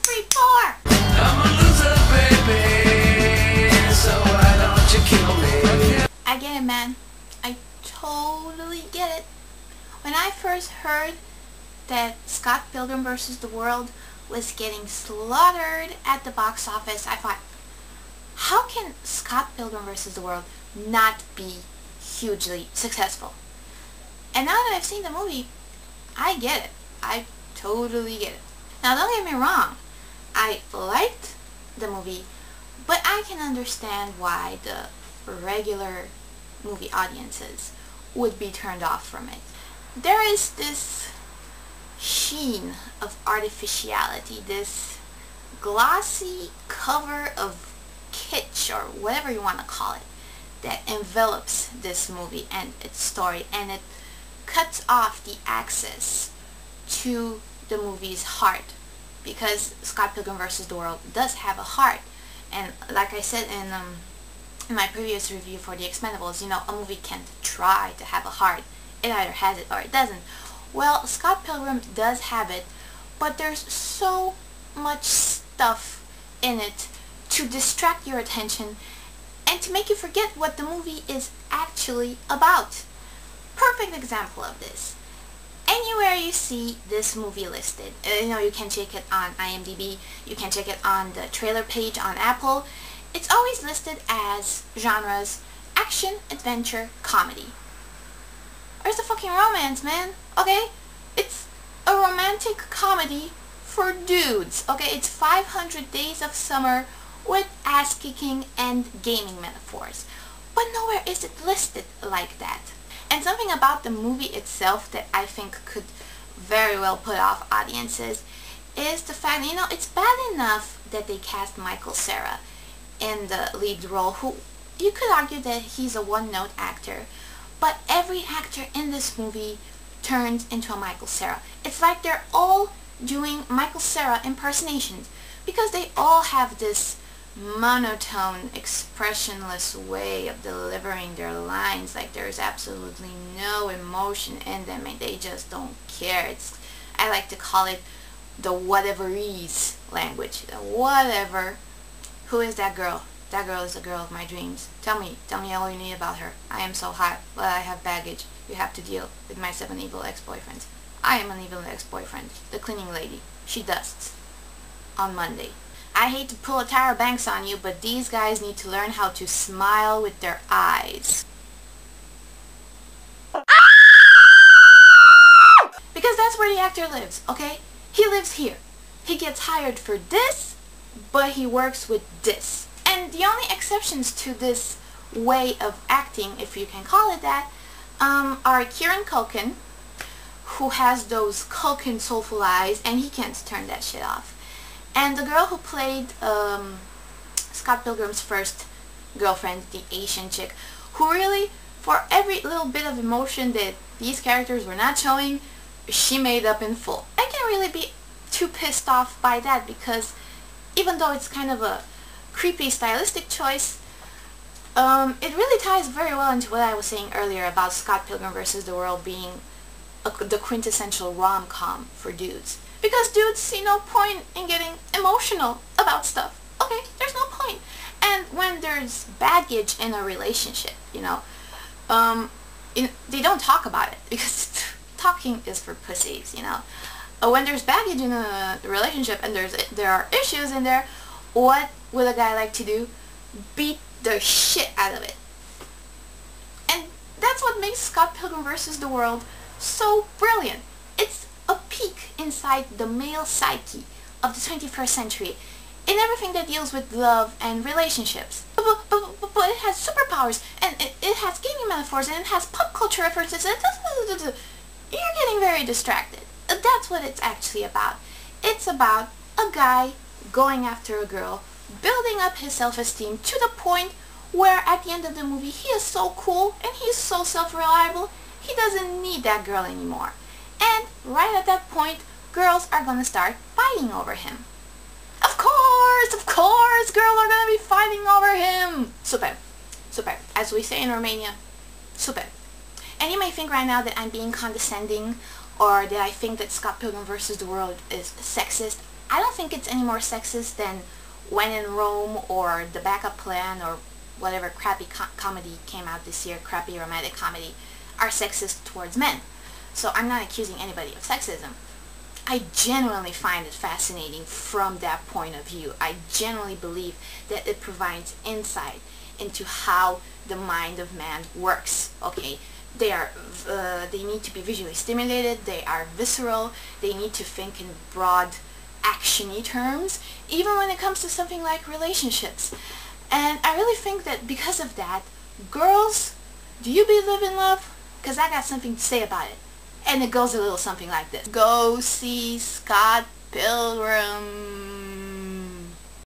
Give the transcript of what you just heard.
3, 4. I'm a loser, baby, so why don't you kill me? I get it, man. I totally get it. When I first heard that Scott Pilgrim vs. the World was getting slaughtered at the box office, I thought, how can Scott Pilgrim vs. the World not be hugely successful? And now that I've seen the movie, I get it. I totally get it. Now don't get me wrong, I liked the movie, but I can understand why the regular movie audiences would be turned off from it. There is this sheen of artificiality, this glossy cover of kitsch, or whatever you want to call it, that envelops this movie and its story, and it cuts off the access to the movie's heart, because Scott Pilgrim vs. the World does have a heart. And like I said in my previous review for The Expendables, you know, a movie can't try to have a heart. It either has it or it doesn't. Well, Scott Pilgrim does have it, but there's so much stuff in it to distract your attention and to make you forget what the movie is actually about. Perfect example of this. Anywhere you see this movie listed, you know, you can check it on IMDb, you can check it on the trailer page on Apple, it's always listed as genres action, adventure, comedy. Where's the fucking romance, man? Okay? It's a romantic comedy for dudes. Okay? It's 500 Days of Summer with ass-kicking and gaming metaphors. But nowhere is it listed like that. And something about the movie itself that I think could very well put off audiences is the fact that, you know, it's bad enough that they cast Michael Cera in the lead role, who you could argue that he's a one-note actor, but every actor in this movie turns into a Michael Cera. It's like they're all doing Michael Cera impersonations, because they all have this monotone, expressionless way of delivering their lines, like there's absolutely no emotion in them and they just don't care. I like to call it the whateverese language. The whatever. Who is that girl? That girl is the girl of my dreams. Tell me all you need about her. I am so hot, but I have baggage. You have to deal with my 7 evil ex-boyfriends. I am an evil ex-boyfriend. The cleaning lady. She dusts. On Monday. I hate to pull a Tyra Banks on you, but these guys need to learn how to smile with their eyes. Because that's where the actor lives, okay? He lives here. He gets hired for this, but he works with this. And the only exceptions to this way of acting, if you can call it that, are Kieran Culkin, who has those Culkin soulful eyes, and he can't turn that shit off. And the girl who played Scott Pilgrim's first girlfriend, the Asian chick, who really, for every little bit of emotion that these characters were not showing, she made up in full. I can't really be too pissed off by that, because even though it's kind of a creepy stylistic choice, it really ties very well into what I was saying earlier about Scott Pilgrim vs. the World being the quintessential rom-com for dudes. Because dudes see no point in getting emotional about stuff. Okay, there's no point. And when there's baggage in a relationship, you know, they don't talk about it, because talking is for pussies, you know. When there's baggage in a relationship and there are issues in there, what would a guy like to do? Beat the shit out of it. And that's what makes Scott Pilgrim vs. the World so brilliant. It's a peek inside the male psyche of the 21st century in everything that deals with love and relationships. But it has superpowers, and it has gaming metaphors, and it has pop culture references. You're getting very distracted. That's what it's actually about. It's about a guy going after a girl, building up his self-esteem to the point where at the end of the movie he is so cool and he's so self-reliable, he doesn't need that girl anymore. And right at that point, girls are gonna start fighting over him. Of course, girls are gonna be fighting over him. Super. As we say in Romania, super. And you may think right now that I'm being condescending, or that I think that Scott Pilgrim vs. the World is sexist. I don't think it's any more sexist than When in Rome or The Backup Plan or whatever crappy comedy came out this year, crappy romantic comedy, are sexist towards men. So I'm not accusing anybody of sexism. I genuinely find it fascinating from that point of view. I genuinely believe that it provides insight into how the mind of man works. Okay, they need to be visually stimulated, they are visceral, they need to think in broad action-y terms, even when it comes to something like relationships. And I really think that because of that, girls, do you believe in love? Because I got something to say about it. And it goes a little something like this. Go see Scott Pilgrim.